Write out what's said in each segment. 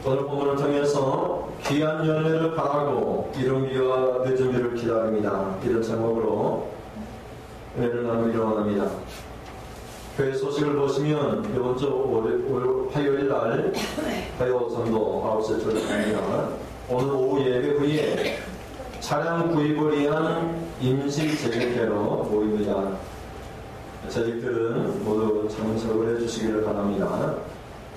오늘 본문을 통해서 귀한 열매를 바라고 이른비와 늦은 비를 기다립니다. 이런 제목으로 은혜를 나누기를 원합니다. 교회 소식을 보시면 이번 주 화요일 날 화요 전도 9시에 출발합니다. 오늘 오후 예배 후에 차량 구입을 위한 임시 재직회로 모입니다. 재직들은 모두 참석을 해주시기를 바랍니다.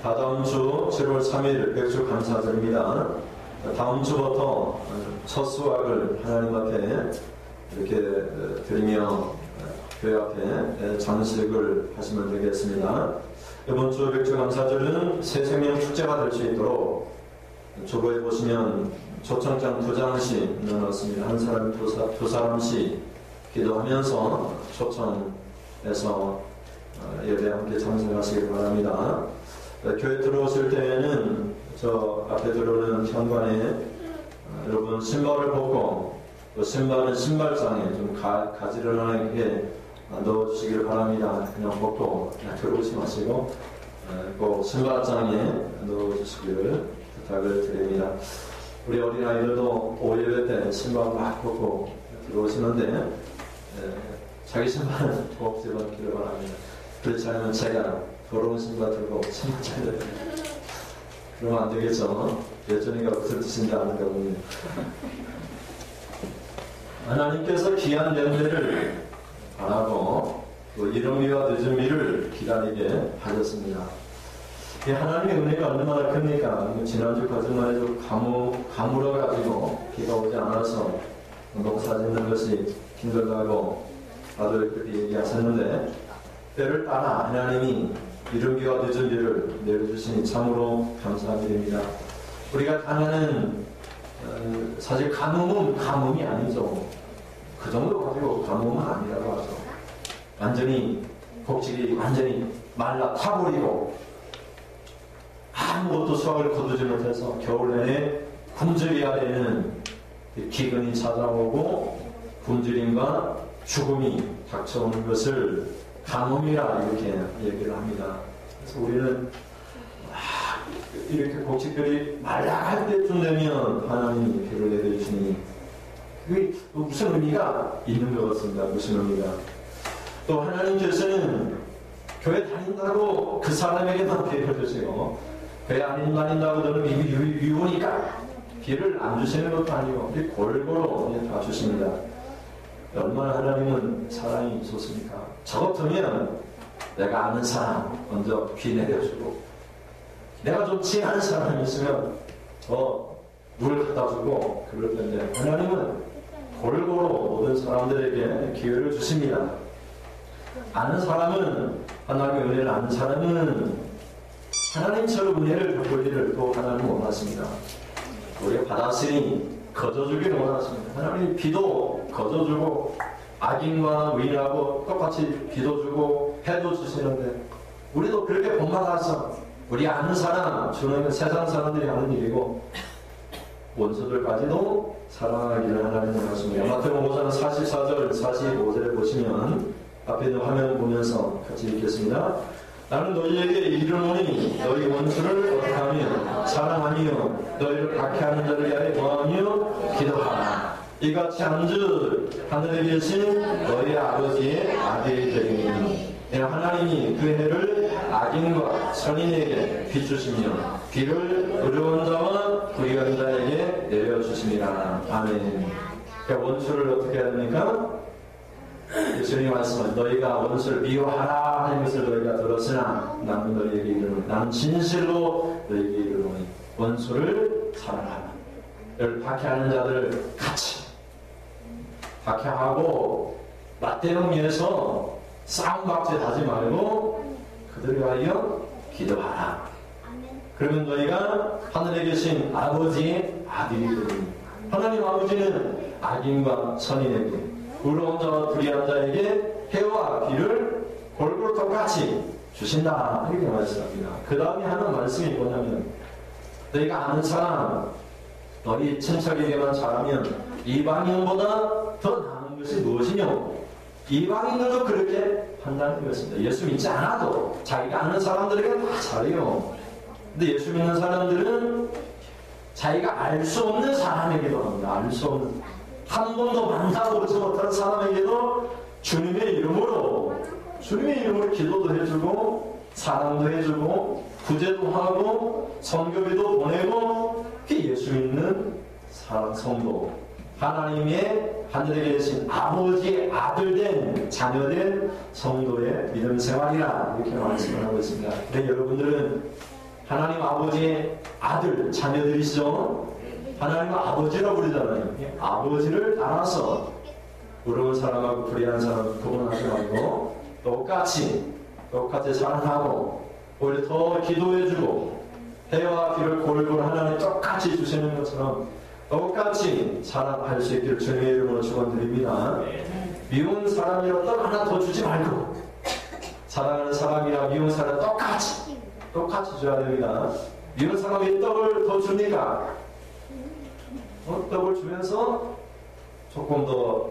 다다음 주 7월 3일 백주 감사절입니다. 다음 주부터 첫 수확을 하나님 앞에 이렇게 드리며 교회 앞에 장식을 하시면 되겠습니다. 이번 주 백주 감사절은 새생명 축제가 될 수 있도록 주보에 보시면 초청장 2장씩 넣어놨습니다. 한 사람 두 사람씩 기도하면서 초청해서 예배에 함께 참석하시기 바랍니다. 교회 들어오실 때에는 저 앞에 들어오는 현관에 여러분 신발을 벗고 또 신발은 신발장에 좀 가지런하게 넣어주시기를 바랍니다. 그냥 벗고 그냥 들어오지 마시고 꼭 신발장에 넣어주시기를 부탁을 드립니다. 우리 어린아이들도 오예배 때 신발 막 벗고 들어오시는데 자기 신발은 벗지 않기를 바랍니다. 그렇지 않으면 제가 더러운 신발 들고 신발 잘려요. 그러면 안 되겠죠. 예전이가 무슨 뜻인지 아는가 보네요. 하나님께서 귀한 열매를 바라고 또 이른비와 늦은 비를 기다리게 하셨습니다. 하나님의 은혜가 얼마나 큽니까? 지난주까지만 해도 가물어가지고 비가 오지 않아서 농사 짓는 것이 힘들다고 다들 그렇게 얘기하셨는데 때를 따라 하나님이 이른비와 늦은 비를 내려주시니 참으로 감사드립니다. 우리가 당하는 사실 가뭄이 아니죠. 그 정도 가지고 가뭄은 아니라고 하죠. 완전히 곡식이 완전히 말라 타버리고 아무것도 수확을 거두지 못해서 겨울 내내 굶주려야 되는 기근이 찾아오고 굶주림과 죽음이 닥쳐오는 것을 가뭄이라 이렇게 얘기를 합니다. 그래서 우리는 이렇게 곡식들이 말라갈 때쯤 되면 하나님이 비를 내려주시니 그게 무슨 의미가 있는 것 같습니다. 무슨 의미가. 또 하나님께서는 교회 다닌다고 그 사람에게만 비를 주시고 교회 안 다닌다고 너는 미우니까 비를 안 주시는 것도 아니고 골고루 다 주십니다. 얼마나 하나님은 사랑이 좋습니까? 저 같으면 내가 아는 사람 먼저 비 내려주고 내가 좀 친한 사람이 있으면 물 갖다 주고 그럴 텐데 하나님은 골고루 모든 사람들에게 기회를 주십니다. 아는 사람은 하나님의 은혜를 아는 사람은 하나님처럼 은혜를 베풀기를 또 하나님 원하십니다. 우리가 받았으니 거저주기를 원하십니다. 하나님 비도 거저주고 악인과 의인하고 똑같이 비도 주고 해도 주시는데 우리도 그렇게 본받아서 우리 아는 사람 주는 세상 사람들이 하는 일이고 원수들까지도 사랑하기를 하나님 원하십니다. 마태복음 5장 44절 45절에 보시면 앞에 있는 화면을 보면서 같이 읽겠습니다. 나는 너희에게 이르노니 너희 원수를 어떡하며 사랑하며 너희를 박해하는 자를 위하여 뭐하며 기도하라. 이같이 한즉 하늘에 계신 너희 아버지의 아들이 되리니 하나님이 그 해를 악인과 선인에게 비추시며 비를 어려운 자와 불의한 자에게 내려주심이라. 아멘. 그러니까 원수를 어떻게 해야 됩니까? 예수님이 말씀하신 너희가 원수를 미워하라 하는 것을 너희가 들었으나 나는 너희에게 이르노니 나는 진실로 너희에게 이르노니 원수를 사랑하라. 너를 박해하는 자들 같이 박해하고 맞대응 위해서 싸움박질 하지 말고 그들을 위하여 기도하라. 그러면 너희가 하늘에 계신 아버지의 아들이 되리니 하나님 아버지는 악인과 선인에게 의로운 자와 불의한 자에게 해와 비를 골고루 똑같이 주신다 이렇게 말씀합니다. 그 다음에 하는 말씀이 뭐냐면 너희가 아는 사람 너희 친척에게만 잘하면 이방인보다 더 나은 것이 무엇이냐. 이방인들도 그렇게 판단한 것입니다. 예수 믿지 않아도 자기가 아는 사람들에게 다 잘해요. 근데 예수 믿는 사람들은 자기가 알 수 없는 사람에게도 합니다. 알 수 없는, 한 번도 만나보지 못한 사람에게도 주님의 이름으로 기도도 해주고 사랑도 해주고 구제도 하고 선교비도 보내고, 그게 예수 믿는 사랑 성도, 하나님의 하늘에 계신 아버지의 아들된 자녀된 성도의 믿음 생활이라 이렇게 말씀을 하고 있습니다. 그런데 여러분들은 하나님 아버지의 아들 자녀들이시죠? 하나님 아버지라고 부르잖아요. 아버지를 따라서 부러운 사람하고 불의한 사람 구분하지 말고 똑같이 사랑하고 오히려 더 기도해주고 해와 비를 골고루 하나님 똑같이 주시는 것처럼 똑같이 사랑할 수 있기를 주님의 이름으로 축원드립니다. 미운 사람이라 떡 하나 더 주지 말고 사랑하는 사람이나 미운 사람 똑같이 줘야 됩니다. 미운 사람이 떡을 더 주니까 떡을 주면서 조금 더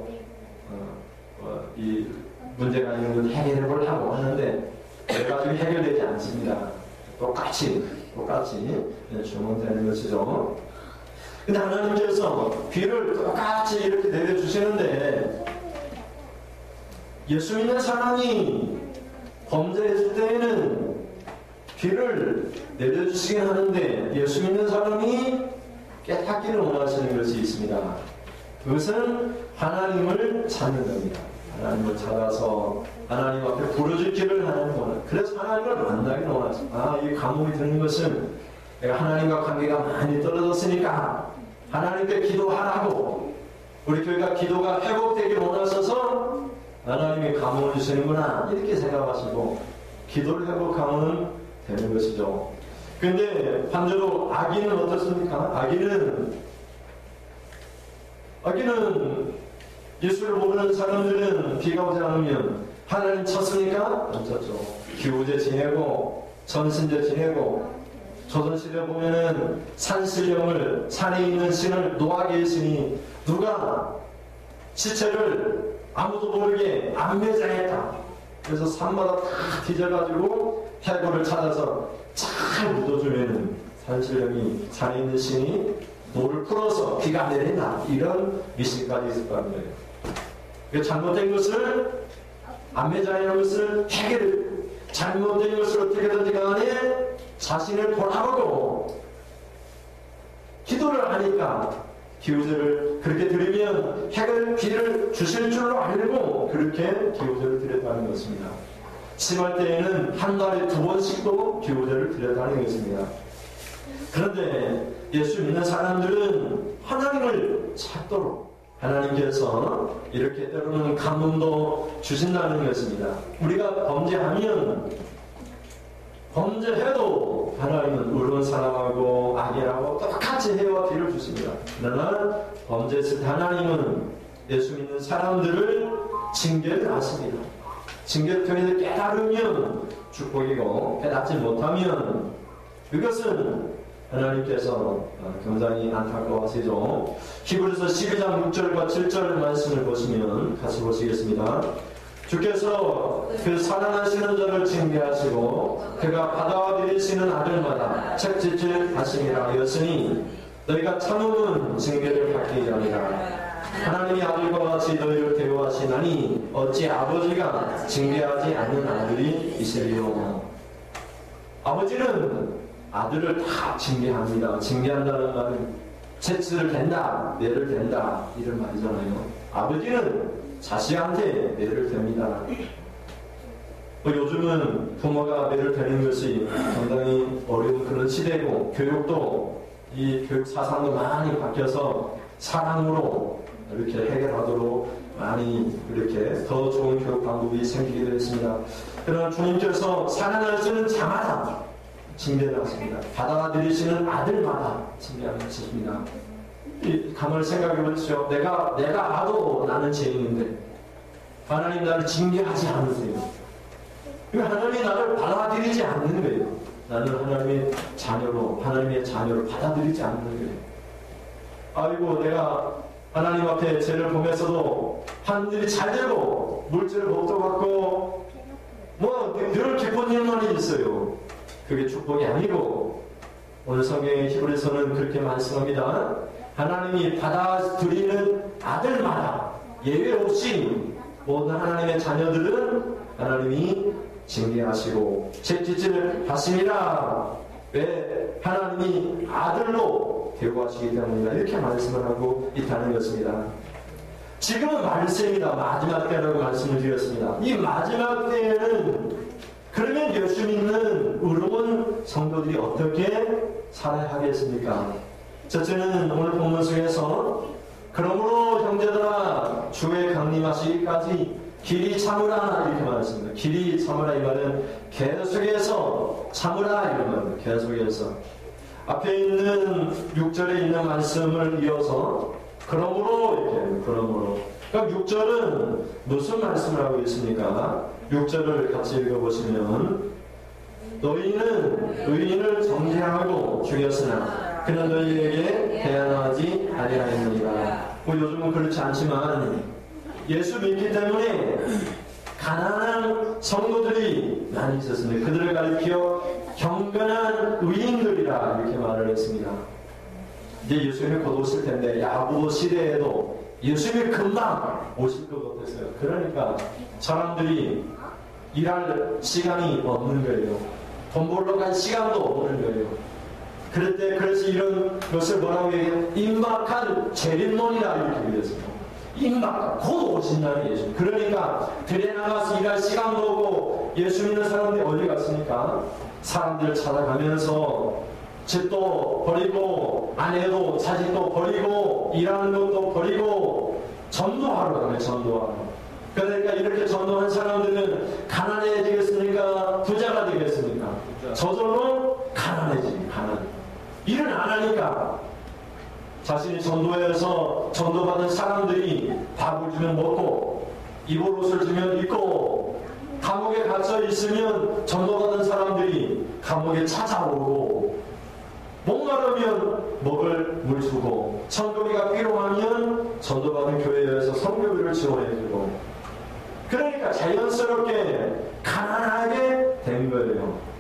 이 문제가 있는 걸 해결해 보려고 하는데 그래가지고 해결되지 않습니다. 똑같이 주면 되는 것이죠. 근데 하나님께서 비를 똑같이 이렇게 내려주시는데 예수 믿는 사람이 범죄했을 때에는 비를 내려주시긴 하는데 예수 믿는 사람이 깨닫기를 원하시는 것이 있습니다. 그것은 하나님을 찾는 겁니다. 하나님을 찾아서 하나님 앞에 부르짖기를 하나님 원합니다. 그래서 하나님을 만나기를 원하십니다. 이 감동이 드는 것은 내가 하나님과 관계가 많이 떨어졌으니까 하나님께 기도하라고, 우리 교회가 기도가 회복되길 원하셔서 하나님이 감동을 주시는구나 이렇게 생각하시고 기도를 회복하면 되는 것이죠. 그런데 반대로 악인은 어떻습니까? 악인은 예수를 모르는 사람들은 비가 오지 않으면 하나님 쳤습니까? 안 쳤죠. 기후제 지내고 전신제 지내고, 조선시대에 보면은 산신령을, 산에 있는 신을 노하게 했으니 누가 시체를 아무도 모르게 안매장했다. 그래서 산마다 다 뒤져가지고 해골을 찾아서 잘 묻어주면은 산신령이, 산에 있는 신이 노를 풀어서 비가 내린다. 이런 미신까지 있을 거 아니에요. 잘못된 것을, 안매장하는 것을 잘못된 것을 어떻게든지 간에 자신을 돌아보고 기도를 하니까 기우제를 그렇게 드리면 해를 비를 주실 줄로 알고 그렇게 기우제를 드렸다는 것입니다. 심할 때에는 한 달에 2번씩도 기우제를 드렸다는 것입니다. 그런데 예수 믿는 사람들은 하나님을 찾도록 하나님께서 이렇게 때로는 감동도 주신다는 것입니다. 우리가 범죄해도 하나님은 의로운 사람하고 악인하고 똑같이 해와 비를 주십니다. 그러나 범죄했을 때 하나님은 예수 믿는 사람들을 징계를 하십니다. 징계를 통해서 깨달으면 축복이고 깨닫지 못하면 그것은 하나님께서 굉장히 안타까워하시죠. 히브리서 12장 6절과 7절 말씀을 보시면 같이 보시겠습니다. 주께서 그 사랑하시는 자를 징계하시고 그가 받아들이시는 아들마다 책짓질 하심이라 하였으니 너희가 참음은 징계를 받기 아니라 하나님이 아들과 같이 너희를 대우하시나니 어찌 아버지가 징계하지 않는 아들이 있으리요. 아버지는 아들을 다 징계합니다. 징계한다는 말은 채찍을 댄다, 매를 댄다 이런 말이잖아요. 아버지는 자식한테 매를 댑니다. 요즘은 부모가 매를 대는 것이 상당히 어려운 그런 시대고 교육도 이 교육 사상도 많이 바뀌어서 사랑으로 이렇게 해결하도록 많이 이렇게 더 좋은 교육 방법이 생기기도 했습니다. 그러나 주님께서 사랑할 수 있는 자마다 징계를 하십니다. 받아들이시는 아들마다 징계하는 것입니다. 가만히 생각해 보십시오. 내가 봐도 나는 죄인인데 하나님 나를 징계하지 않으세요. 하나님이 나를 받아들이지 않는 거예요. 나는 하나님의 자녀로 받아들이지 않는 거예요. 아이고 내가 하나님 앞에 죄를 보면서도 하늘이 잘 되고 물질을 복도 받고 늘 기쁜 일만 있어요. 그게 축복이 아니고 오늘 성경의 히브리서는 그렇게 말씀합니다. 하나님이 받아들이는 아들마다 예외 없이 모든 하나님의 자녀들은 하나님이 징계하시고 채찍질 하십니다. 왜? 하나님이 아들로 대우하시기 때문이다. 이렇게 말씀을 하고 있다는 것입니다. 지금은 말세입니다. 마지막 때라고 말씀을 드렸습니다. 이 마지막 때에는 그러면 예수 믿는 의로운 성도들이 어떻게 살아야 하겠습니까? 첫째는 오늘 본문 속에서 그러므로 형제들아 주의 강림하시기까지 길이 참으라 이렇게 말했습니다. 길이 참으라 이 말은 계속해서 참으라 이런 말입니다. 계속해서 앞에 있는 6절에 있는 말씀을 이어서 그러므로 이렇게 그러므로 그럼 6절은 무슨 말씀을 하고 있습니까? 6절을 같이 읽어보시면 너희는 의인을 정죄하고 죽였으나 그는 너희에게 대항하지 아니하였느니라. 요즘은 그렇지 않지만 예수 믿기 때문에 가난한 성도들이 많이 있었습니다. 그들을 가리켜 경건한 의인들이라 이렇게 말을 했습니다. 이제 예수님이 곧 오실 텐데 야고 시대에도 예수님이 금방 오실 것 같았어요. 그러니까 사람들이 일할 시간이 없는 거예요. 돈 벌러 갈 시간도 없는 거예요. 그래서 이런 것을 뭐라고 얘기해요? 임박한 재림론이라 이렇게 얘기했습니다. 임박한 곧 오신다는 예수. 그러니까 들에 나가서 일할 시간도 없고 예수 믿는 사람들이 어디 갔습니까? 사람들을 찾아가면서 집도 버리고 아내도 자식도 버리고 일하는 것도 버리고 전도하러 가요. 전도하러. 그러니까 이렇게 전도한 사람들은 가난해지겠습니까? 부자가 되겠습니까? 저절로 가난해집니다. 가난. 일을 안 하니까 자신이 전도해서 전도받은 사람들이 밥을 주면 먹고 입을 옷을 주면 입고 감옥에 갇혀 있으면 전도받은 사람들이 감옥에 찾아오고 목마르면 먹을 물 주고 선교비가 필요하면 전도받은 교회에서 선교비를 지원해주고 그러니까 자연스럽게 가난하게 된 거예요.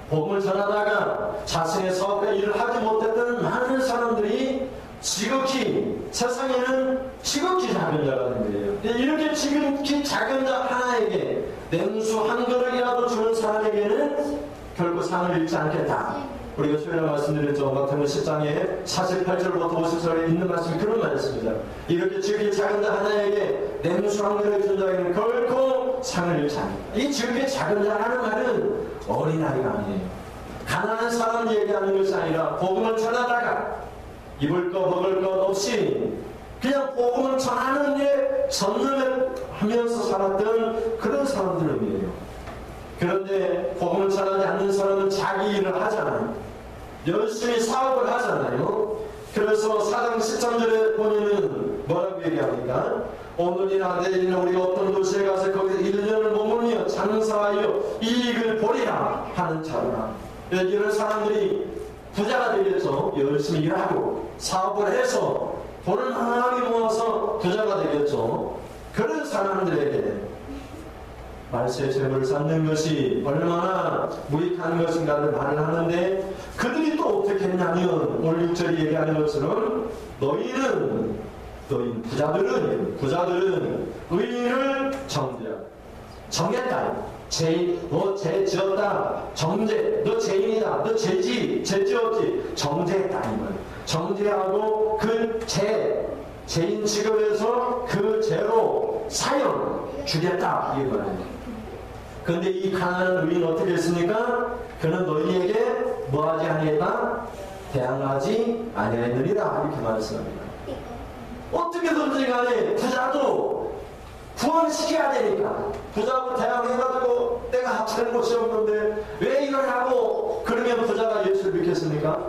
복음을 전하다가 자신의 사업에 일을 하지 못했던 많은 사람들이 지극히 세상에는 지극히 작은 자가 된 거예요. 이렇게 지극히 작은 자 하나에게 냉수 한 그릇이라도 주는 사람에게는 결코 상을 잃지 않겠다. 우리가 수요일에 말씀드렸죠. 마태복음 10장에 48절부터 50절에 있는 말씀이 그런 말씀입니다. 이렇게 지극히 작은 자 하나에게 냉수 한 그릇 준 자에게는 결코 상을 잃지 않는다. 이 지극히 작은 자라는 말은 어린아이가 아니에요. 가난한 사람 얘기하는 것이 아니라 복음을 전하다가 입을 것 먹을 것 없이 그냥 복음을 전하는 데 전념하면서 살았던 그런 사람들이에요. 그런데 복음을 전하지 않는 사람은 자기 일을 하잖아요. 열심히 사업을 하잖아요. 그래서 4장 13절에 보면은 뭐라고 얘기합니까? 오늘이나 내일이나 우리가 어떤 도시에 가서 거기서 1년을 머물며 장사하여 이익을 보리라 하는 자구나. 이런 사람들이 부자가 되겠죠. 열심히 일하고 사업을 해서 돈을 많이 모아서 부자가 되겠죠. 그런 사람들에게 말세의 재물을 쌓는 것이 얼마나 무익한 것인가를 말을 하는데 그들이 또 어떻게 했냐면 오늘 6절이 얘기하는 것처럼 너희는 부자들은 의인을 정했다. 너 죄 지었다. 정죄. 너 죄인이다. 너 죄지. 죄 지었지. 정죄했다. 이 말. 정죄하고 그 죄인 취급해서 그 죄로 사형 주겠다. 이 말이에요. 그런데 이 가난한 의인 어떻게 했습니까? 그는 너희에게 뭐하지 아니했다? 대항하지 아니하였느니라. 이렇게 말씀합니다. 어떻게든지 간에 부자도 구원시켜야 되니까 부자하고 대항해가지고 내가 합치는 곳이 없는데 왜 이걸 하고 그러면 부자가 예수를 믿겠습니까?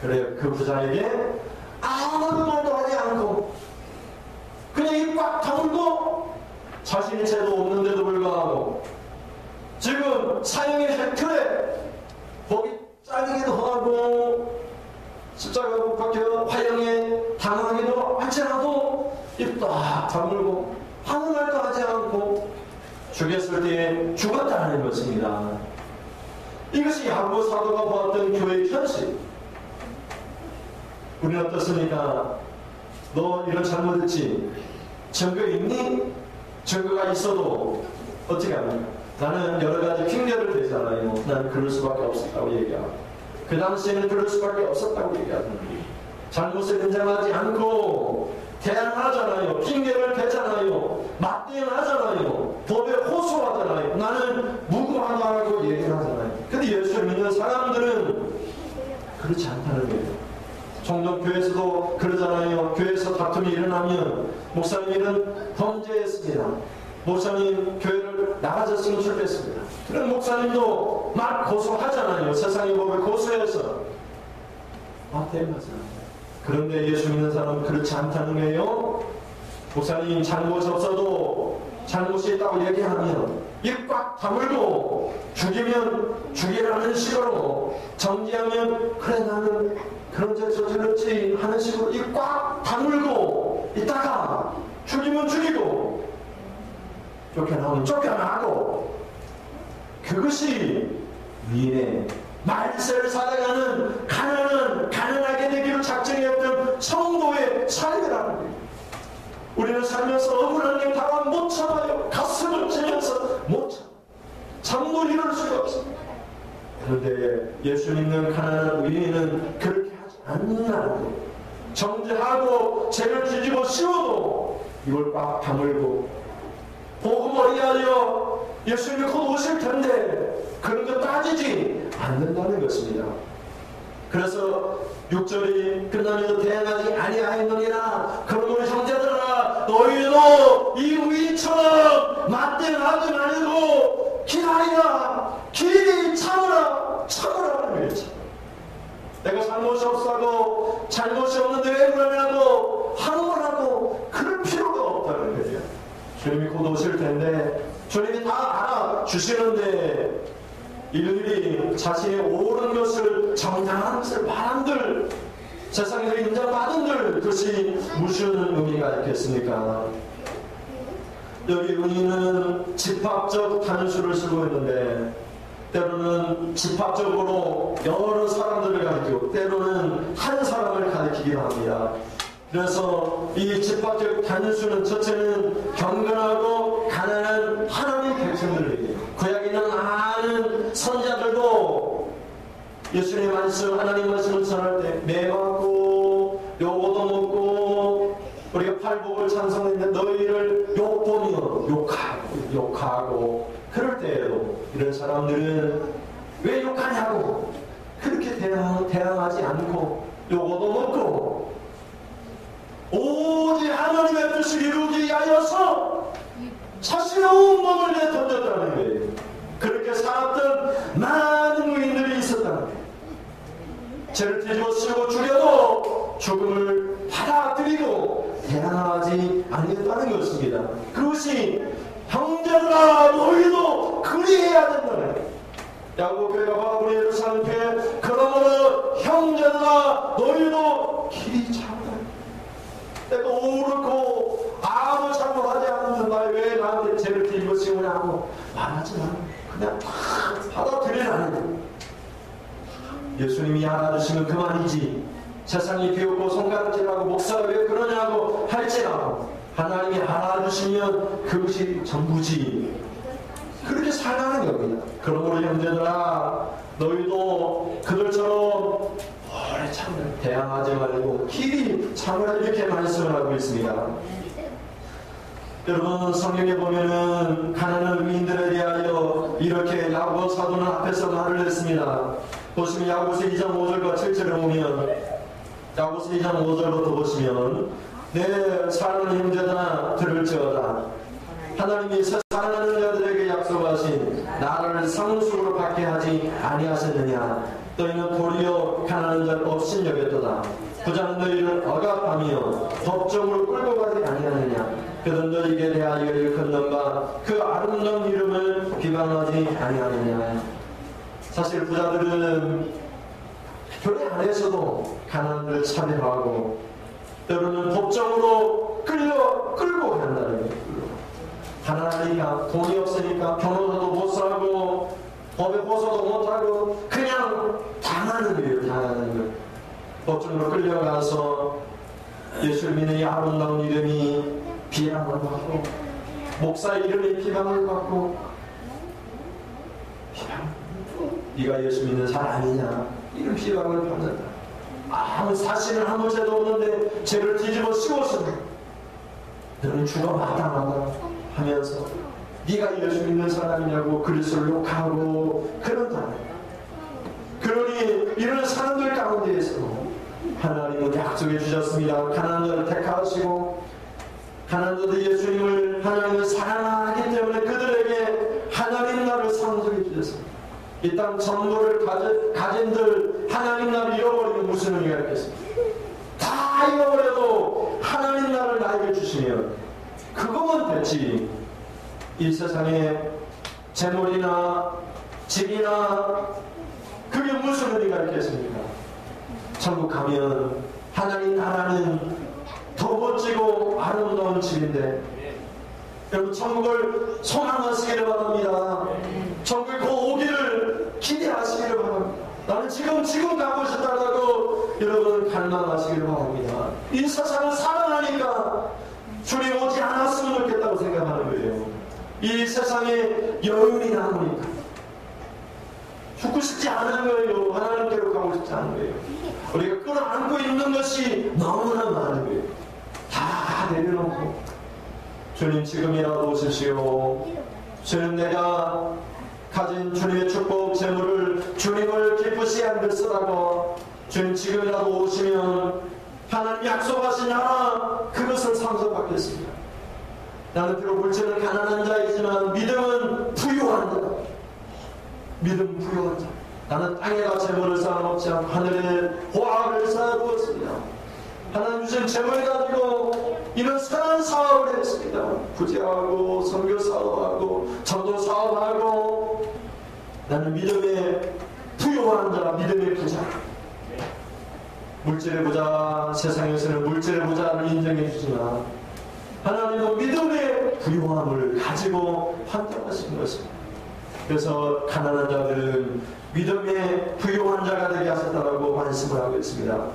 그래요. 그 부자에게 아무도 말도 하지 않고 그냥 입 꽉 다물고 자신이 죄도 없는데도 불구하고 지금 사형의 틀에 거기 잘리기도 하고 십자가 못 박혀 화형에 당하기도 할지라도 입 딱 다물고 아무 말도 하지 않고 죽였을 때에 죽었다는 것입니다. 이것이 야고 사도가 보았던 교회의 현실. 우리는 어떻습니까? 너 이런 잘못했지? 증거 있니? 증거가 있어도 어떻게 합니까? 나는 여러 가지 핑계를 대잖아요. 나는 그럴 수밖에 없었다고 얘기하고, 그 당시에는 그럴 수밖에 없었다고 얘기하는 거예요. 잘못을 인정하지 않고 대항하잖아요. 핑계를 대잖아요. 맞대응하잖아요. 법에 호소하잖아요. 나는 무고하다고 얘기를 하잖아요. 근데 예수를 믿는 사람들은 그렇지 않다는 거예요. 종종 교회에서도 그러잖아요. 교회에서 다툼이 일어나면 목사님은 범죄했습니다. 목사님 교회를 나가졌으면 좋겠습니다. 그런 목사님도 막 고소하잖아요. 세상의 법을 고소해서 대응하잖아요. 그런데 예수 믿는 사람은 그렇지 않다는 거예요. 목사님 잘못이 없어도 잘못이 있다고 얘기하면 입 꽉 다물고, 죽이면 죽이라는 식으로, 정지하면 그래 나는 그런 짓을 저질렀지 하는 식으로 입 꽉 다물고 있다가 죽이면 죽이고 쫓겨나면 쫓겨나고, 그것이 위인의 말세를 살아가는 가난하게 되기로 작정했던 성도의 삶이라는 거예요. 우리는 살면서 억울한 일 당하면 못 참아요. 가슴을 찌면서 못 참아요. 잠도 이룰 수가 없습니다. 그런데 예수 믿는 가난한 위인은 그렇게 하지 않는다는 거예요. 정죄하고 죄를 뒤집어 씌워도 이걸 꽉 다물고, 복음을 위하여 예수님이 곧 오실 텐데 그런 거 따지지 않는다는 것입니다. 그래서 6절이 끝나면서 대항하지 아니하였느니라. 그러므로 형제들아, 너희도 이 위처럼 맞대응하지 말고 기다리라. 길이 참으라. 참으라는 거예요. 내가 잘못이 없어도 잘못이 없는데 왜 그러냐고 하는 거라고 그럴 필요가 없다는 거예요. 주님이 곧 오실 텐데 주님이 다 알아주시는데 일일이 자신의 옳은 것을, 정당한 것을 말한들, 세상에서 인정받은들, 그것이 무슨 의미가 있겠습니까? 여기 의미는 집합적 단수를 쓰고 있는데, 때로는 집합적으로 여러 사람들을 가리키고 때로는 한 사람을 가리키기도 합니다. 그래서 이 집합적 단수는 첫째는 경건하고 가난한 하나님 백성들에게, 구약에 있는 많은 선자들도 예수님의 말씀, 하나님 말씀을 전할 때 매맞고 요거도 먹고, 우리가 팔복을 찬송했는데 너희를 욕보며 욕하고 그럴 때에도 이런 사람들은 왜 욕하냐고 그렇게 대항하지 않고 요거도 먹고 오직 하나님의 뜻을 이루기 위하여서 자신의 온 몸을 내던졌다는 거예요. 그렇게 살았던 많은 의인들이 있었다는 거예요. 죄를 뒤집어 씌우고 죽여도 죽음을 받아들이고 대항하지 아니했다는 것입니다. 그것이 형제들아 너희도 그리해야 된다는 거예요. 야고보가 바로 우리 예루살렘 교회, 그러므로 형제들아 너희도 길이 참으라. 내가 옳고 아무 잘못하지 않는데 나 왜 나한테 죄를 뒤집어 씌우냐고 말하지 마. 그냥 받아들이라는 거예요. 예수님이 알아주시면 그만이지. 세상이 비웃고 손가락질하고 목사가 왜 그러냐고 할지라도 하나님이 알아주시면 그것이 전부지. 그렇게 살아가는 겁니다. 그러므로 형제들아 너희도 그들처럼 오래 참으라. 대항하지 말고 길이 참으라. 이렇게 말씀을 하고 있습니다. 여러분 성경에 보면은 가난한 위인들에 대하여 이렇게 야고보 사도는 앞에서 말을 했습니다. 보시면 야고보서 2장 5절과 7절을 보면, 야고보서 2장 5절부터 보시면, 내 사랑하는 형제들아 들을지어다. 하나님이 사랑하는 자들에게 약속하신 나라를 상속으로 받게 하지 아니하셨느냐. 너희는 도리어 가난한 자를 없인 여겼도다. 부자는 너희를 억압하며 법정으로 끌고 가지 아니하느냐. 그들은 너희에게 대하여 일컫는 바 그 아름다운 이름을 비방하지 아니하느냐. 사실 부자들은 교회 안에서도 가난을 차별하고 때로는 법정으로 끌고 간다는 거예요. 가난하니까, 돈이 없으니까 변호사도 못 사고 법에 호소도 못하고 그냥 당하는 거예요. 당하는 거. 법정으로 끌려가서 예수를 믿는 이 아름다운 이름이 비방을 받고 목사의 이름이 비방을 받고 네가 예수 믿는 사람이냐 이런 비방을 받는다. 아무 사실은 아무 죄도 없는데 죄를 뒤집어 씌워서 너는 죽어 마땅하다 하면서 네가 예수 믿는 사람이냐고 그리스도를 욕하고 그런다. 그러니 이런 사람들 가운데에서 하나님은 약속해 주셨습니다. 가난한 자를 택하시고 가난한 자들 예수님을 하나님은 사랑하기 때문에 그들에게 하나님 나라를 상속해 주셨습니다. 이 땅 전부를 가진들 하나님 나라를 잃어버리면 무슨 의미가 있겠습니까? 다 잃어버려도 하나님 나라를 나에게 주시면 그거면 됐지. 이 세상에 재물이나 집이나 그게 무슨 의미가 있겠습니까? 천국 가면 하나님 나라는 더 멋지고 아름다운 집인데 여러분 천국을 소망하시기를 바랍니다. 천국에 곧 오기를 기대하시기를 바랍니다. 나는 지금 가고 싶다고 여러분 갈망하시기를 바랍니다. 이 세상을 사랑하니까 주님 오지 않았으면 좋겠다고 생각하는 거예요. 이 세상에 여운이 남으니까 죽고 싶지 않은 거예요. 하나님께로 가고 싶지 않은 거예요. 우리가 끌어안고 있는 것이 너무나 많은 거예요. 다 내려놓고 주님 지금이라도 오십시오. 주님 내가 가진 주님의 축복 재물을 주님을 기쁘시게 만들쓰라고 주님 지금이라도 오시면 하나님 약속하신 나라 그것을 상속받겠습니다. 나는 비록 물질은 가난한 자이지만 믿음은 부유한 자. 믿음 부유한 자. 나는 땅에다 재물을 쌓아놓지 않고 하늘에 보화를 쌓아두었습니다. 하나님 주신 재물을 가지고 이런 선한 사업을 했습니다. 부재하고 선교 사업하고 전도 사업하고 나는 믿음의 부유한 자, 믿음의 부자. 물질의 부자, 세상에서는 물질의 부자를 인정해 주지만 하나님은 믿음의 부유함을 가지고 환영하신 것입니다. 그래서 가난한 자들은 믿음의 부유한 자가 되게 하셨다고 말씀을 하고 있습니다.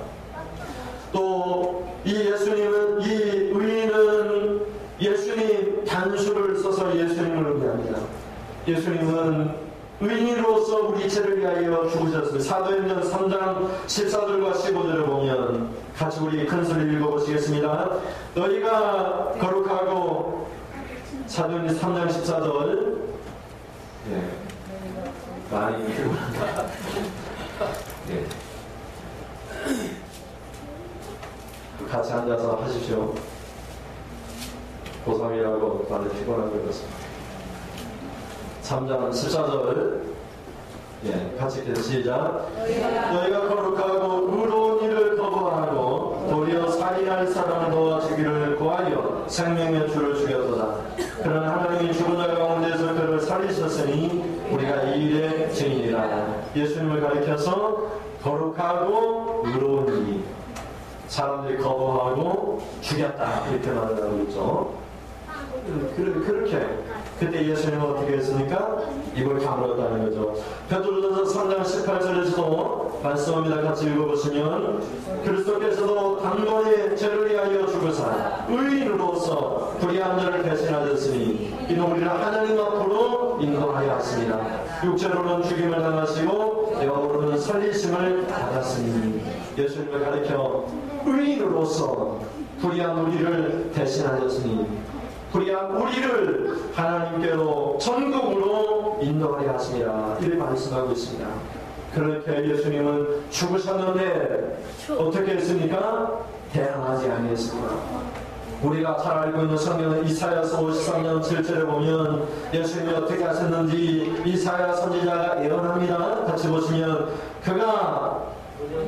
또 이 예수님은 이 의인은 예수님 단수를 써서 예수님을 의미합니다. 예수님은 의인으로서 우리 죄를 위하여 죽으셨습니다. 사도행전 3장 14절과 15절을 보면 같이 우리 큰 소리 읽어보시겠습니다. 너희가 거룩하고 사도행전 3장 14절 많이 피곤한다. 같이 앉아서 하십시오. 고3이라고 많이 피곤한 것 같습니다. 3장 14절 같이 읽겠습니다. 시작. 너희가 거룩하고 의로운 일을 거부하고 도리어 살인할 사람을 도와주기를 구하여 생명의 주를 죽였도다. 그러나 하나님이 죽은 자 가운데서 그를 살리셨으니 우리가 이 일의 증인이라. 예수님을 가리켜서 거룩하고 의로운 일, 사람들이 거부하고 죽였다 이렇게 말하고 있죠. 그렇게 그때 예수님은 어떻게 했습니까? 입을 다물었다는 거죠. 베드로전서 3장 18절에서도 말씀합니다. 같이 읽어보시면 그리스도께서도 단번에 죄를 위하여 죽으사 의인으로서 불의한 자를 대신하셨으니 이는 우리를 하나님 앞으로 인도하여 하십니다. 육체로는 죽임을 당하시고 영으로는 살리심을 받았으니 예수님을 가리켜 의인으로서 불의한 우리를 대신하셨으니 불의한 우리를 하나님께로 천국으로 인도하려 하시니라 이렇게 말씀하고 있습니다. 그렇게 예수님은 죽으셨는데 어떻게 했습니까? 대항하지 아니했습니다. 우리가 잘 알고 있는 성경은 이사야서 53년 7절에 보면 예수님이 어떻게 하셨는지 이사야 선지자가 예언합니다. 같이 보시면 그가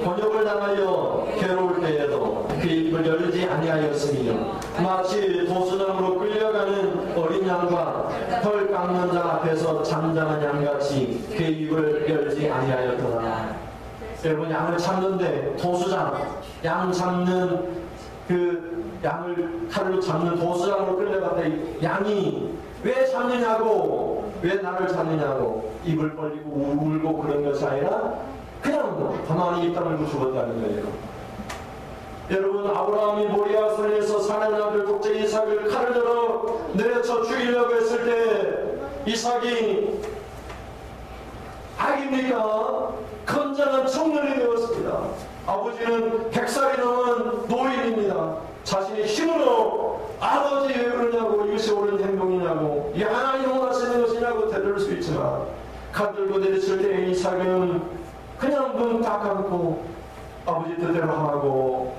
번역을 당하여 괴로울 때에도 그 입을 열지 아니하였으며 마치 도수장으로 끌려가는 어린 양과 털 깎는 자 앞에서 잠잠한 양같이 그 입을 열지 아니하였더라. 여러분 양을 잡는데 도수장 양 잡는 그 양을 칼로 잡는 도수장으로 끌려갔다. 양이 왜 잡느냐고 왜 나를 찾느냐고 입을 벌리고 울고 그런 것이 아니라 그냥 가만히 이 땅을 죽었다는 거예요. 여러분, 아브라함이 모리아 산에서 사는 아들 독자 이삭을 칼을 들어 내려쳐 죽이려고 했을 때 이삭이 악입니까? 건장한 청년이 되었습니다. 아버지는 100살이 넘은 노인입니다. 자신의 힘으로 아버지 왜 그러냐고, 이것이 옳은 행동이냐고, 이 하나님 원하시는 것이냐고 대들을 수 있지만 칼 들고 내리칠 때 이삭은 그냥 눈 딱 감고 아버지 뜻대로 하고,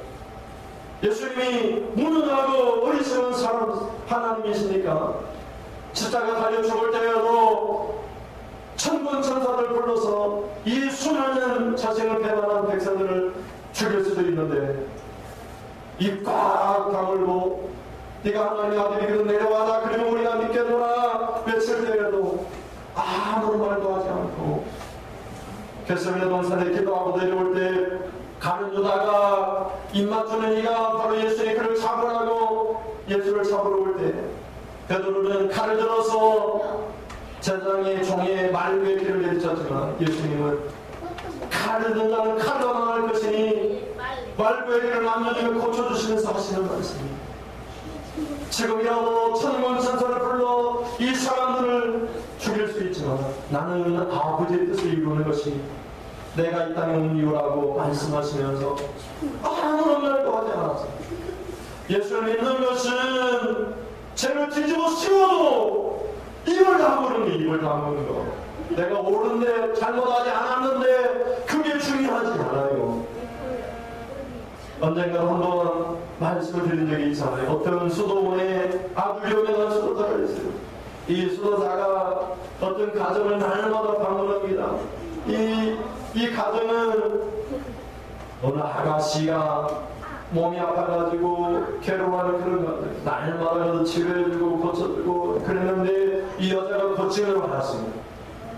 예수님이 무능하고 어리석은 사람 하나님이시니까 십자가 달려 죽을 때에도 천군 천사들 불러서 이 수많은 자신을 배반한 백성들을 죽일 수도 있는데 입 꽉 다물고 네가 하나님의 아들이거든 내려와라 그러면 우리가 믿겠노라 외칠 때에도 아무 말도 하지 않고 겟세마네 동산에 기도하고 내려올 때 가는 유다가 입 맞추는 이가 바로 예수님이 그를 잡으라고 예수를 잡으러 올 때 베드로는 칼을 들어서 제사장의 종의 말구의 길을 내리쳤지만 예수님은 칼을 든다는 칼로 망할 것이니 말구의 길을 남겨주며 고쳐주시면서 하시는 말씀입니다. 지금이라도 천군 천사를 불러 이 사람들을 죽일 수 있지만 나는 아버지의 뜻을 이루는 것이 내가 이 땅에 온 이유라고 말씀하시면서 아무런 말도 하지 않았어요. 예수를 믿는 것은 죄를 뒤집어 씌워도 입을 다무는 게 입을 다무는 거. 내가 옳은데 잘못하지 않았는데 그게 중요하지 않아요. 언젠가 한번 말씀을 드린 적이 있잖아요. 어떤 수도원에 아주 유명한 수도사가 있어요. 이 수도사가 어떤 가정을 날마다 방문합니다. 이 가정은 어느 아가씨가 몸이 아파가지고 괴로워하는 그런 가정, 날마다 치료해주고 고쳐주고 그랬는데 이 여자가 고침을 받았습니다.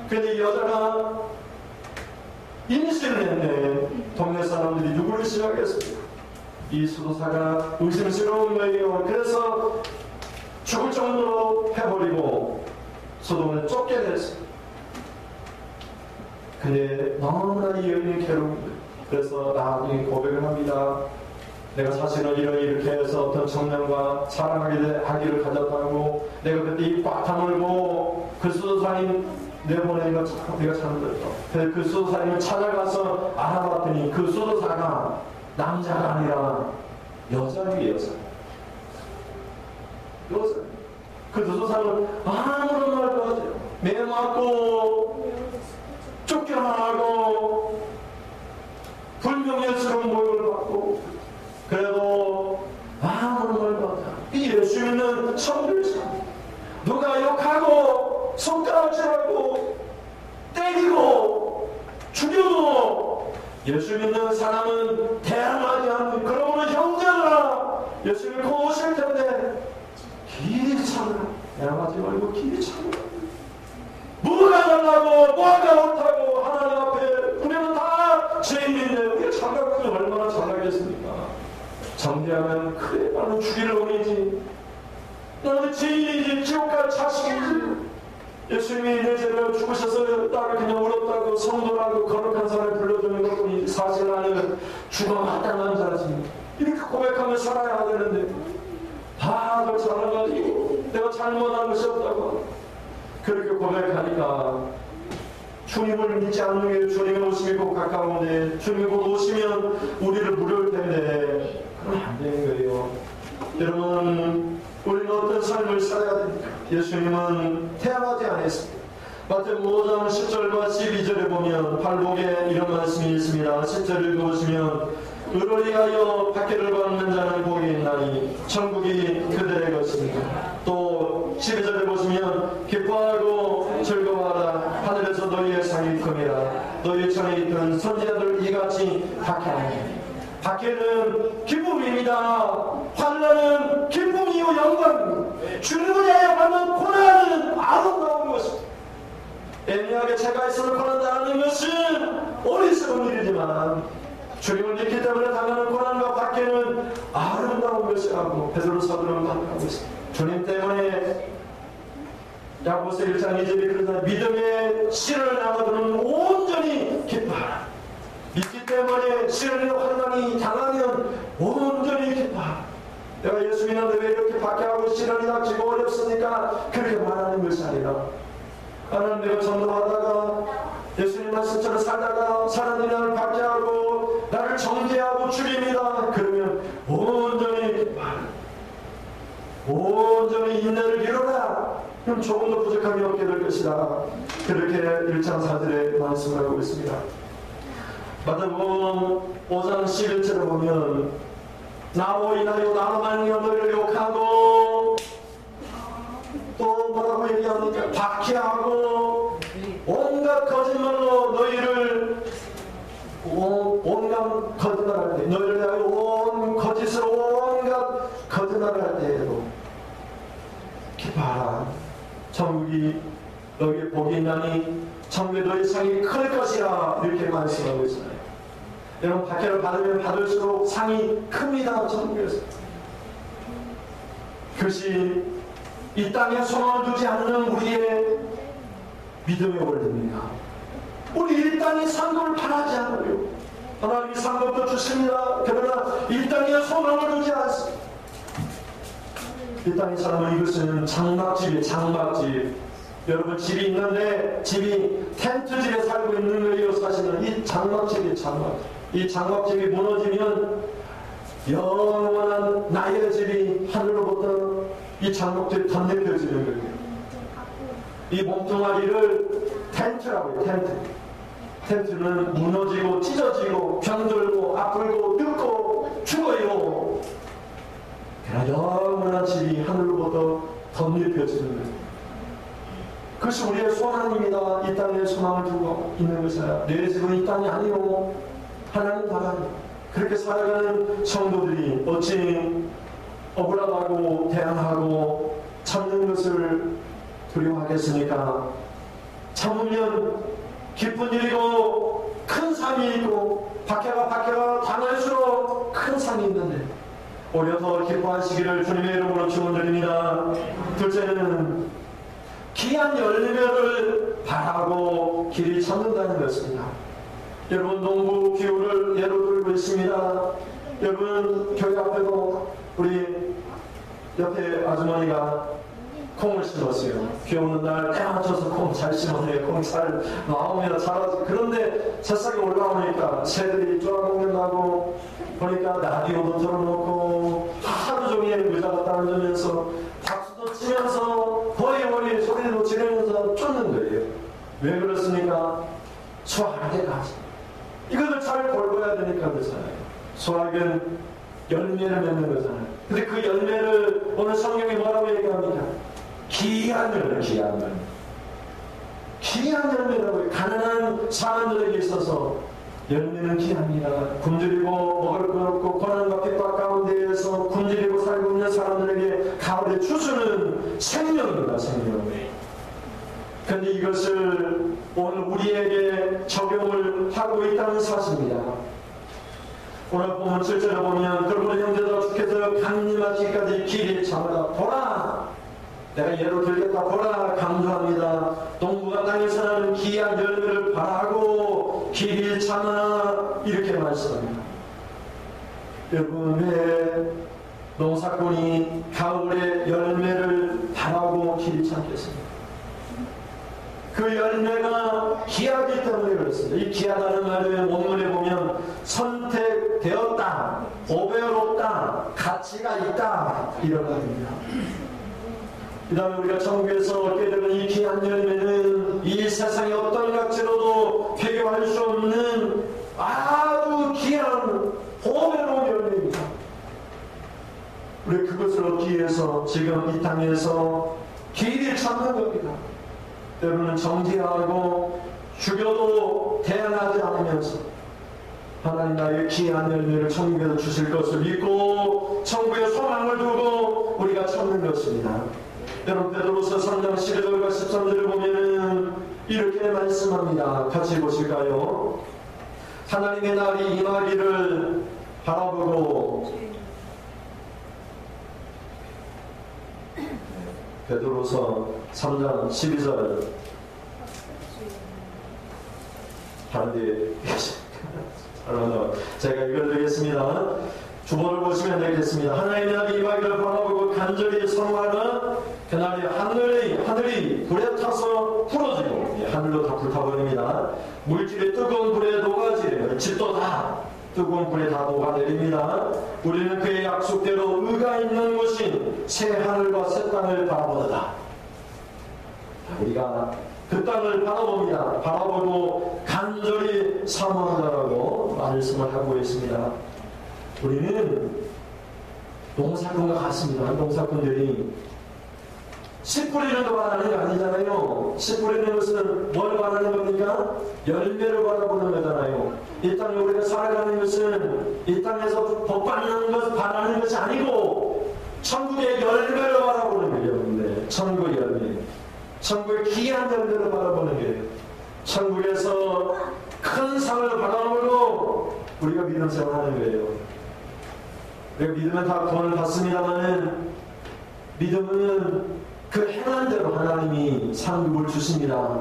근데 이 여자가 임신을 했네. 동네 사람들이 누구를 시작했습니까? 이 수도사가 의심스러운 거예요. 그래서 죽을 정도로 해버리고 소돔을 쫓겨냈어요. 근데 너무나 이 여인이 괴로운 거예요. 그래서 나중에 고백을 합니다. 내가 사실은 이렇게 해서 어떤 청년과 사랑하기를 가졌다고, 내가 그때 입 꽉 다물고 그 수도사님 내보내는 거 내가 잘못했다. 그래서 그 수도사님을 찾아가서 알아봤더니 그 수도사가 남자가 아니라 여자예요. 여자. 그 수도사는 아무런 말도 하지 않아요. 매 맞고 쫓겨나고 불명예스러운 모욕을 받고 그래도 아무런 말도 하지 않아요. 이 예수 믿는 성도이죠. 누가 욕하고 손가락질하고 때리고 죽여도 예수 믿는 사람은 대항하지 않는, 그러므로 형제들아 예수 믿고 오실 텐데 길이 참으라. 양하지 말고 길이 참으라. 뭐가 잘나고 뭐가 옳다고 하나님 앞에 우리는 다 죄인인데 우리가 착각하면 얼마나 잘나겠습니까? 정죄하면 그래 나는 주기를 원이지, 나는 죄인이지, 지옥갈 자식이지. 예수님이 내 죄를 죽으셔서 나를 그냥 어렵다고 성도라고 거룩한 사람을 불러주는 것뿐이지 사실 나는 죽어 마땅한 자지. 이렇게 고백하며 살아야 되는데 다들 잘나가지고 내가 잘못한 것이 없다고 그렇게 고백하니까 주님을 믿지 않는 게 주님의 오심이 곧 가까운데 주님이 곧 오시면 우리를 부를 텐데 그럼 안 되는 거예요. 여러분, 우리는 어떤 삶을 살아야 됩니까? 예수님은 태어나지 않았습니다. 마태복음 5장 10절과 12절에 보면 발복에 이런 말씀이 있습니다. 10절을 읽어보시면 의를 위하여 박해를 받는 자는 복이 있나니 천국이 그들의 것입니다. 또 12절에 보시면 기뻐하고 즐거워하라. 하늘에서 너희의 상이 큼이라. 너희 천에 있던 선지자들 이같이 박해하니. 박해는 기쁨입니다. 환난은 기쁨이요 영광입니다. 주님을 위하여 받는 고난은 아름다운 것입니다. 애매하게 제가 있어서 고난당하는 것은 어리석은 일이지만 주님을 믿기 때문에 당하는 고난과 박해는 아름다운 것이라고 베드로 사도는 반복하고 있습니다. 주님 때문에 야고보서 1장 2절에 그러잖아요. 믿음의 씨를 나가도는 온전히 기뻐하라. 믿기 때문에 시련의 환난이 당하면 온전히 기뻐하라. 내가 예수 믿는데 왜 이렇게 박해하고 시련이 닥치고 어렵습니까? 그렇게 말하는 것이 아니라, 하나님, 내가 전도하다가 예수님 말씀처럼 살다가 사람들이 나를 박해하고 나를 정죄하고 죽입니다. 그러면 온전히 기뻐하라. 온전히 인내를 이루라. 그럼 조금도 부족함이 없게 될 것이다. 그렇게 1장 4절에 말씀하고 있습니다. 마태복음 5장 11절에 보면 나로 인하여 나로 말미암아 너희를 욕하고 또 뭐라고 얘기합니까? 박해하고 온갖 거짓말로 너희를 온갖 거짓말할 때, 너희를 위하여 온 거짓으로 온갖 거짓말을 할 때에도 기뻐하라. 천국이 너희의 복이 있나니 천국의 너희 상이 클 것이라. 이렇게 말씀하고 있잖아요. 여러분, 박해를 받으면 받을수록 상이 큽니다. 천국에서. 그것이 이 땅에 소망을 두지 않는 우리의 믿음의 원리입니다. 우리 이 땅의 상급을 바라지 않아요. 하나님이 상급도 주십니다. 그러나 이 땅에 소망을 두지 않습니다. 이 땅의 사람은 이것은 장막집이에요. 장막집. 여러분, 집이 있는데 집이 텐트집에 살고 있는 거예요. 사실은 이 장막집이에요. 장막집. 이 장막집이 무너지면 영원한 나의 집이 하늘로부터 이 장막집에 덧내려지는 거예요. 이 몸뚱아리를 텐트라고 해요. 텐트. 텐트는 무너지고 찢어지고 병들고 아프고 늙고 죽어요. 그러나 영원한 집이 하늘로부터 덧입혀지는 거예요. 그것이 우리의 소망입니다. 이 땅에 소망을 두고 있는 것이야. 내 집은 이 땅이 아니오. 하나님 나라니. 그렇게 살아가는 성도들이 어찌 억울하다고 대항하고 참는 것을 두려워하겠습니까? 참으면 기쁜 일이고 큰 삶이 있고 박해가 당할수록 큰 삶이 있는데 오히려 더 기뻐하시기를 주님의 이름으로 축원드립니다. 둘째는 귀한 열매를 바라고 길이 찾는다는 것입니다. 여러분, 농부 기후를 예로 들고 있습니다. 여러분, 교회 앞에도 우리 옆에 아주머니가 콩을 심었어요. 비 오는 날 때 맞춰서 콩 잘 심었네요. 콩이 잘 나오면 자라지. 그런데 새싹이 올라오니까 새들이 쪼아먹는다고 보니까 라디오도 틀어놓고 하루 종일 의자가 떨어지면서 박수도 치면서 허리허리 소리도 지르면서 쫓는 거예요. 왜 그렇습니까? 수확하게까지. 이것을 잘 돌봐야 되니까 그렇잖아요. 수확은 열매를 맺는 거잖아요. 근데 그 열매를 오늘 성경이 뭐라고 얘기합니까? 귀한 열매, 귀한 열매. 귀한 열매라고 해요. 가난한 사람들에게 있어서 열매는 귀합니다. 굶주리고 먹을 것 없고 고난과 핍박 가운데에서 굶주리고 살고 있는 사람들에게 가을에 주수는 생명입니다. 생명. 그런데 이것을 오늘 우리에게 적용을 하고 있다는 사실입니다. 오늘 보면 7절에 보면 그러므로 형제들아 주께서 강림하시기까지 길이 참으라. 보라, 내가 예로 들겠다. 보라, 강조합니다. 농부가 땅에서 나는 귀한 열매를 바라고 길이 참으라. 이렇게 말씀합니다. 여러분, 왜 농사꾼이 가을에 열매를 바라고 길이 참겠습니까? 그 열매가 귀하기 때문에 그렇습니다. 이 귀하다는 말을 원문에 보면 선택되었다, 보배롭다, 가치가 있다, 이런 말입니다. 그 다음에 우리가 천국에서 얻게 되는 이 귀한 열매는 이 세상의 어떤 가치로도 비교할 수 없는 아주 귀한 보배로운 열매입니다. 우리 그것을 얻기 위해서 지금 이 땅에서 길이 찾는 겁니다. 여러분은 정죄하고 죽여도 대항하지 않으면서 하나님 나의 귀한 열매를 천국에서 주실 것을 믿고 천국의 소망을 두고 우리가 찾는 것입니다. 여러분, 베드로서 3장 12절과 13절을 보면 이렇게 말씀합니다. 같이 보실까요? 하나님의 날이 임하기를 바라보고 베드로서 3장 12절 다른데 제가 읽어드리겠습니다. 주보를 보시면 되겠습니다. 하나님의 날이 임하기를 바라보고 간절히 선호하는 그날이 하늘이 불에 타서 부러지고 하늘로 다 불타버립니다. 물질이 뜨거운 불에 녹아지려 집도 다 뜨거운 불에 다 녹아내립니다. 우리는 그의 약속대로 의가 있는 곳인 새 하늘과 새 땅을 바라보다. 우리가 그 땅을 바라봅니다. 바라보고 간절히 사모한다라고 말씀을 하고 있습니다. 우리는 농사꾼과 같습니다. 농사꾼들이 씨 뿌리는 거 바라는 게 아니잖아요. 씨 뿌리는 것은 뭘 바라는 겁니까? 열매를 바라보는 거잖아요. 이 땅에 우리가 살아가는 것은 이 땅에서 복 받는 것 바라는 것이 아니고 천국의 열매를 바라보는 거예요. 천국의 열매. 천국의 귀한 열매를 바라보는 거예요. 천국에서 큰 상을 바라보고 우리가 믿음 생활하는 거예요. 우리가 믿으면 다 구원을 받습니다만은 믿음은 그 행한 대로 하나님이 상급을 주십니다.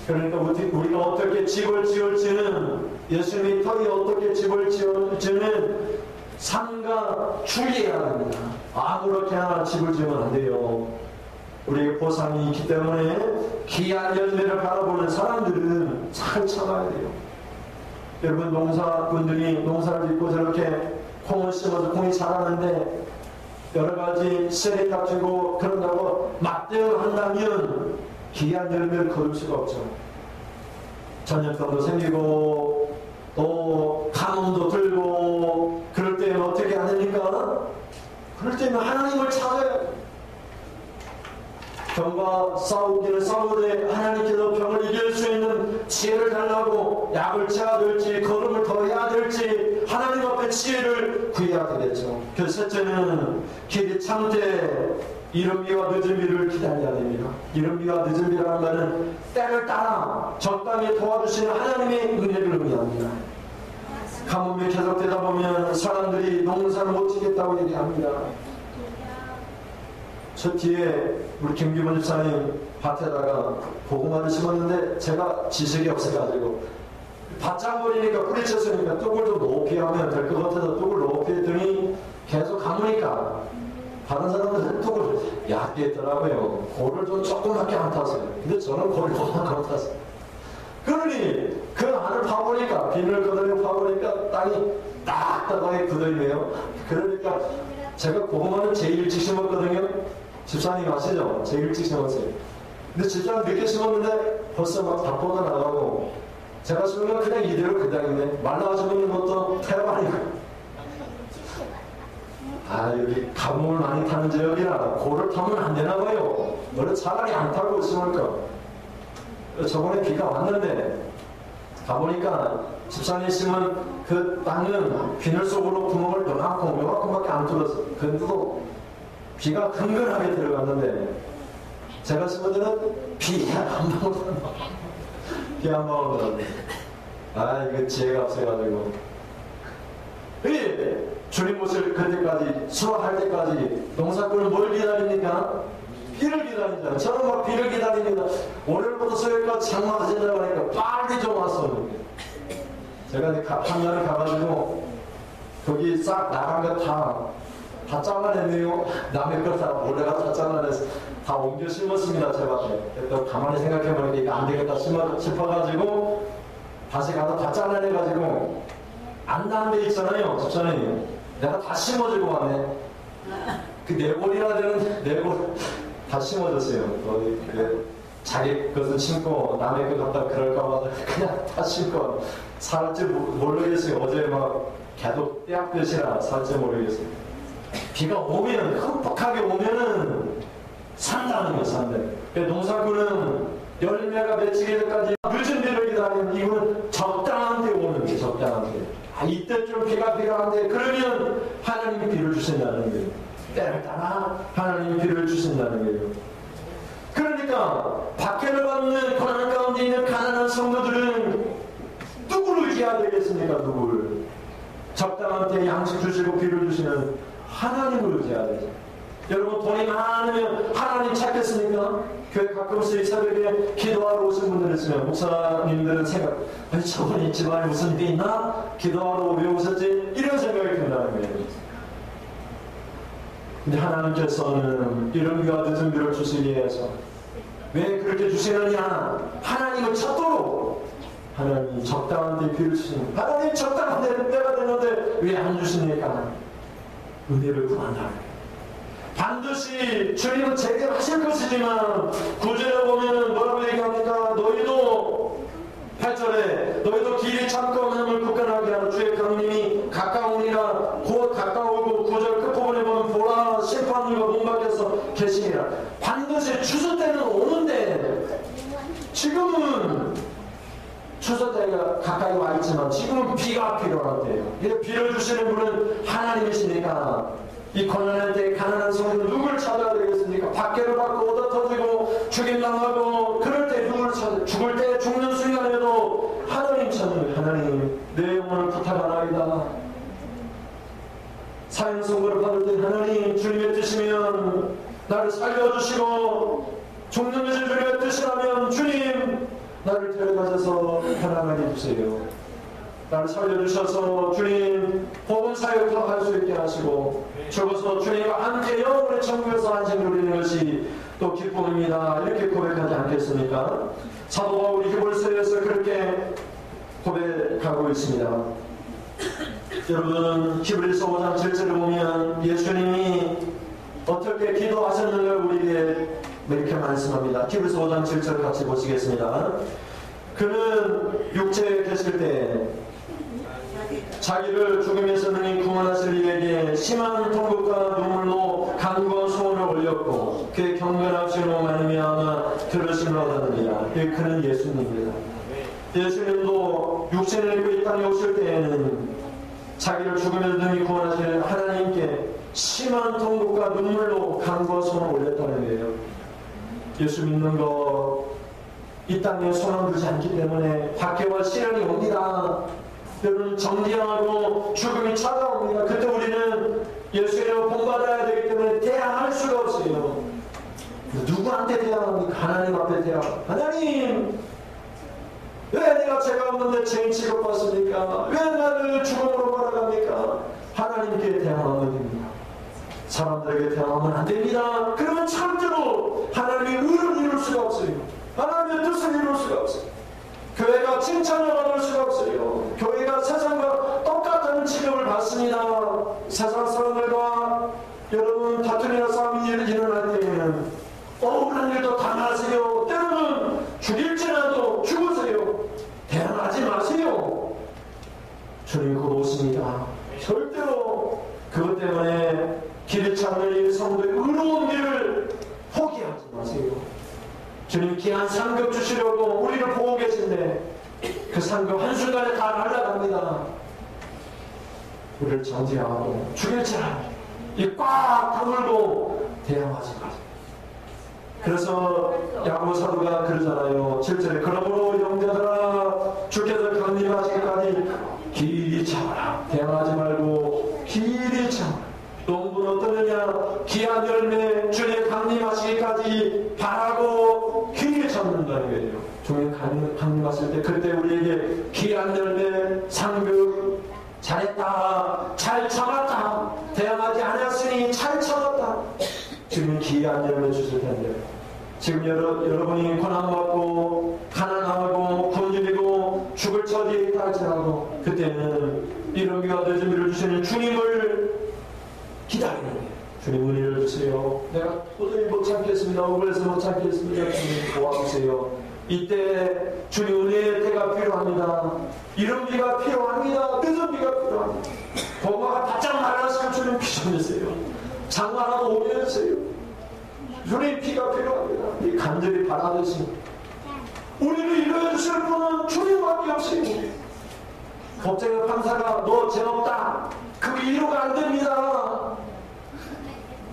그러니까 우리가 어떻게 집을 지을지는 예수님이 터에 어떻게 집을 지을지는 삶과 주의해야 합니다. 아무렇게나 집을 지으면 안 돼요. 우리에게 보상이 있기 때문에 귀한 열매를 바라보는 사람들은 잘 참아야 돼요. 여러분 농사꾼들이 농사를 짓고 저렇게 콩을 심어서 콩이 자라는데 여러가지 셀이 닥치고 그런다고 막대어 한다면 귀한 열매를 거둘 수가 없죠. 전염병도 생기고 또 가뭄도 들고 그럴 때는 어떻게 하십니까? 그럴 때는 하나님을 찾아요. 병과 싸우기는 싸우되 하나님께서 병을 이길 수 있는 지혜를 달라고 약을 채야 될지 걸음을 더 해야 될지 하나님 앞에 지혜를 구해야 되겠죠. 그 셋째는 길이 참되 이른비와 늦은비를 기다려야 됩니다. 이른비와 늦은비라는 말은 때를 따라 적당히 도와주시는 하나님의 은혜를 의미합니다. 가뭄이 계속되다 보면 사람들이 농사를 못 지겠다고 얘기합니다. 저 뒤에 우리 김기본 집사님 밭에다가 고구마를 심었는데 제가 지식이 없어가지고 바짝 버리니까 뿌리쳤으니까 뚝을 좀 높이 하면 될 것 같아서 뚝을 높이 했더니 계속 가무니까 다른 사람들은 뚝을 얕게 했더라고요. 골을 좀 조그맣게 안 탔어요. 근데 저는 골을 조그맣게 안 탔어요. 그러니 그 안을 파보니까 비늘 걷어내고 파보니까 땅이 딱딱하게 굳어있네요. 그러니까 제가 고구마는 제일 일찍 심었거든요. 집사님 아시죠? 제일 일찍 심었어요. 근데 집사님 늦게 심었는데 벌써 막 다 뻗어나가고 제가 심은 건 그냥 이대로 그냥 있네. 말라가지고 것도 태반이고. 아 여기 가뭄을 많이 타는 지역이라 고를 타면 안 되나 봐요. 원래 차라리 안 타고 심을까. 저번에 비가 왔는데 가보니까 집사님 심은 그 땅은 비늘 속으로 구멍을 요만큼밖에 안 뚫었어. 근데도 비가 흥건하게 들어갔는데 제가 심은 데는 비 한 방울 비 한 방울 들었네. 아 이거 지혜가 없어가지고 주님 모실 그때까지 수확할 때까지 농사꾼은 뭘 기다립니까? 비를 기다리잖아요. 저는 막 비를 기다립니다. 오늘부터 수요일까지 장마가 지나고 하니까 빨리 좀 왔어. 제가 한 년을 가가지고 거기 싹 나간 거 다 잘라냈네요. 남의 거 다 몰래가 다 잘라내서 다 옮겨 심었습니다. 제 밭에. 또 가만히 생각해보니까 이거 안 되겠다 싶어가지고 다시 가서 다 잘라내가지고 안 닿은 데 있잖아요. 집사님. 내가 다 심어주고 왔네. 그 네골이나 되는 네골 다 심어줬어요. 자기 것은 심고 남의 것 갖다 그럴까봐 그냥 다 심고 살지 모르겠어요. 어제 막 개도 떼약듯이라 살지 모르겠어요. 비가 오면 흠뻑하게 오면은 산다는 거예요. 산다. 농사꾼은 열매가 맺히기 전까지 늦은 비를 기다리면 이거는 적당한 데 오는 거예요. 적당한 데. 이때쯤 비가 필요한데 그러면 하나님이 비를 주신다는 거예요. 때를 따라 하나님이 비를 주신다는 거예요. 그러니까 박해를 받는 고난 가운데 있는 가난한 성도들은 누구를 의지해야 되겠습니까? 누구를? 적당한 때 양식 주시고 비를 주시는 하나님을 의지해야 되죠. 여러분 돈이 많으면 하나님 찾겠습니까? 교회 가끔씩 새벽에 기도하러 오신 분들 있으면 목사님들은 생각, 아니 저분이 집안에 무슨 일이 있나? 기도하러 왜 오셨지? 이런 생각이 든다는 거예요. 근데 하나님께서는 이런 귀와 늦은 비를 주시기 위해서 왜 그렇게 주시느냐? 하나님을 찾도록 하나님 적당한 때 비를 주시는, 하나님 적당한 때가 되는데 왜 안 주십니까? 은혜를 구한다. 반드시 주님은 재결하실 것이지만 9절에 보면 뭐라고 얘기합니까? 너희도 8절에 너희도 길이 참고 하나님을 굳건하게 하라. 주의 강림이 가까우니라. 곧 가까우고 9절 끝부분에 보면 보라 심판들과 문 밖에서 계시니라. 반드시 추수 때는 오는데 지금은 추수 때가 가까이 와 있지만 지금은 비가 필요할 때예요. 이 비를 주시는 분은 하나님이시니까 이 고난의 때 가난한 성도는 누굴 찾아야 되겠습니까? 박해를 받고 얻어 터지고 죽임당하고 그럴 때 누굴 찾아? 죽을 때 죽는 순간에도 하나님 찾는, 하나님 내 영혼을 부탁하나이다. 사형 선고를 받을 때 하나님 주님의 뜻이면 나를 살려주시고 죽는 것이 주님의 뜻이라면 주님 나를 데려가셔서 편안하게 해주세요. 나를 살려주셔서 주님 복음 사역도 할 수 있게 하시고 죽어서 주님과 함께 영원의 천국에서 안식 누리는 것이 또 기쁨입니다. 이렇게 고백하지 않겠습니까? 사도 바울이 히브리서에서 그렇게 고백하고 있습니다. 여러분 히브리서 5장 7절을 보면 예수님이 어떻게 기도하셨는가 우리에게 이렇게 말씀합니다. 히브리서 5장 7절 같이 보시겠습니다. 그는 육체에 계실 때 자기를 죽음에서 능히 구원하실 이에게 심한 통곡과 눈물로 간구와 소원을 올렸고 그의 경건하심으로 말미암아 들으심을 얻었느니라. 그는 예수님입니다. 예수님도 육체를 입고 이 땅에 오실 때에는 자기를 죽음에서 능히 구원하실 하나님께 심한 통곡과 눈물로 간구와 소원을 올렸다는 거예요. 예수 믿는 거 이 땅에 소망 두지 않기 때문에 박해와 시련이 옵니다. 여러분 정죄하고 죽음이 찾아옵니다. 그때 우리는 예수님을 본받아야 되기 때문에 대항할 수가 없어요. 누구한테 대항합니까? 하나님 앞에 대항. 하나님 왜 내가 죄가 없는데 죄인 취급받습니까? 왜 나를 죽음으로 몰아갑니까? 하나님께 대항하면 됩니다. 사람들에게 대항하면 안 됩니다. 그러면 절대로 하나님의 의를 이룰 수가 없어요. 하나님의 뜻을 이룰 수가 없어요. 교회가 칭찬을 받을 수가 없어요. 교회가 세상과 똑같은 취급을 받습니다. 세상 사람들과 여러분 다툼이나 싸움이 일어날 때에는 억울한 일도 당하세요. 때로는 죽일지라도 죽으세요. 대항하지 마세요. 주님 곧 오십니다. 절대로 그것 때문에 길을 찾는 이 성도의 의로운 길을 포기하지 마세요. 주님 귀한 상급 주시려고 우리를 보고 계신데 그 상급 한순간에 다 날아갑니다. 우리를 정죄하고 죽일지라도 이 꽉 다물고 대항하지 마세요. 그래서 야고보 사도가 그러잖아요. 7절에 그러므로 형제들아 주께서 강림하시기까지 길이 참아라. 대항하지 말고 길이 참아라. 농부는 어떠느냐? 귀한 열매 주님 강림하시기까지 바라고 길이 참는다는 거예요. 주님 강림하실 때 그때 우리에게 귀한 열매 상급 잘했다, 잘 참았다, 대항하지 않았으니 잘 참았다. 지금 귀한 열매 주실 텐데 지금 여러분이 고난받고 가난하고 굶주리고 죽을 처지에 있다 할지라도 그때는 이런 귀와 늦음을 주시는 주님을 기다리는 거예요. 주님 은혜를 주세요. 내가 도저히 못 참겠습니다. 억울해서 못 참겠습니다. 주님 도와주세요. 이때 주님 은혜의 때가 필요합니다. 이른 비가 필요합니다. 늦은 비가 필요합니다. 고마가 바짝 말라시고 주님 비 좀 주세요. 장마라도 오게 해주세요. 주님 비가 필요합니다. 이 간절히 바라듯이 우리를 이루어 주실 분은 주님밖에 없으니 법정의 판사가 너 죄 없다. 그 이유가 안 됩니다.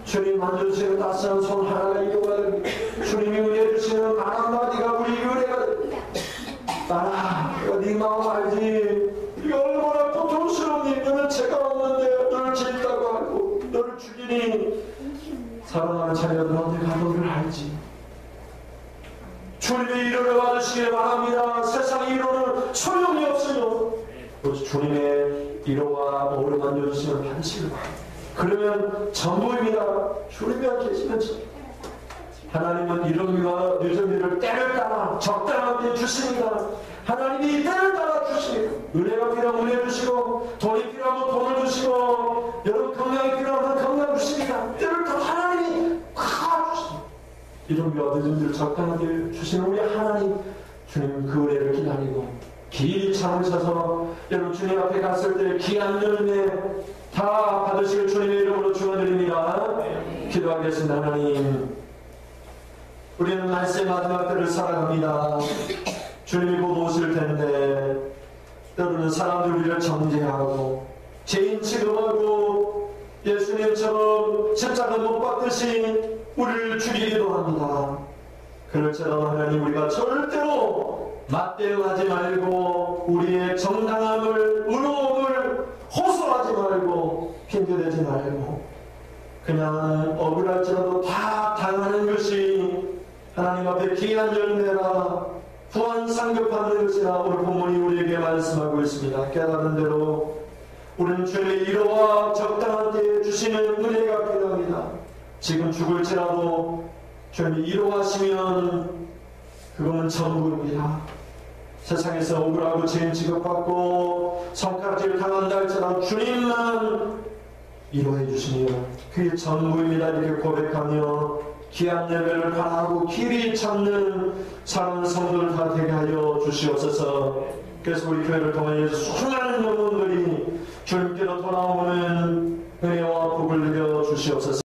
주님 만져주시는 따스한 손 하나가 이유가 됩니다. 주님이 은혜 주시는 말 한마디가 우리 은혜가 됩니다. 나라, 내가 네 마음 알지. 네가 얼마나 고통스러운 일이면 죄가 없는데 너를 짓다고 하고 너를 죽이니 사랑하는 자녀들한테 가도를 알지. 주님의 위로를 받으시길 바랍니다. 세상의 위로는 소용이 없으며 주님의 위로와 머리를 만져주시면 받으시길 바랍니다. 그러면 전부입니다. 주님이 계시면 하나님은 이름과 유전비를 때를 따라 적당한 때 주십니다. 하나님이 때를 따라 주십니다. 은혜가 필요하면 은혜 주시고, 돈이 필요하면 돈을 주시고, 여러분 건강이 필요하면 건강 주십니다. 때를 따라 하나님이 다 주십니다. 이름과 유전비를 적당하게 주시는 우리 하나님, 주님 그 은혜를 기다리고 길이 참으셔서 여러분 주님 앞에 갔을 때 귀한 열매 다 받으실 주님의 이름으로 축원드립니다. 기도하겠습니다. 하나님, 우리는 말씀의 마지막 때를 살아갑니다. 주님이 곧 오실 텐데 때로는 사람들 우리를 정죄하고 죄인 취급하고 예수님처럼 십자가 못 박듯이 우리를 죽이기도 합니다. 그럴지라도 하나님, 우리가 절대로 맞대응하지 말고 우리의 정당함을, 의로움을 호소하지 말고 핑계대지 말고 그냥 억울할지라도 다 당하는 것이 하나님 앞에 귀한 열매라, 후한 상급받는 것이라 오늘 본문이 우리에게 말씀하고 있습니다. 깨달은 대로 우리는 주님의 위로와 적당한 때에 주시는 은혜가 필요합니다. 지금 죽을지라도 주님이 위로하시면 그거는 전부입니다. 세상에서 억울하고 죄인 취급받고 성깔질 당한다 할지라도 주님만 위로해 주시면 그게 전부입니다. 이렇게 고백하며 귀한 예배를 바라고 길이 찾는 사랑하는 성도들 다 되게 하여 주시옵소서. 그래서 우리 교회를 통하여 수많은 영혼들이 주님께로 돌아오는 은혜와 복을 누려 주시옵소서.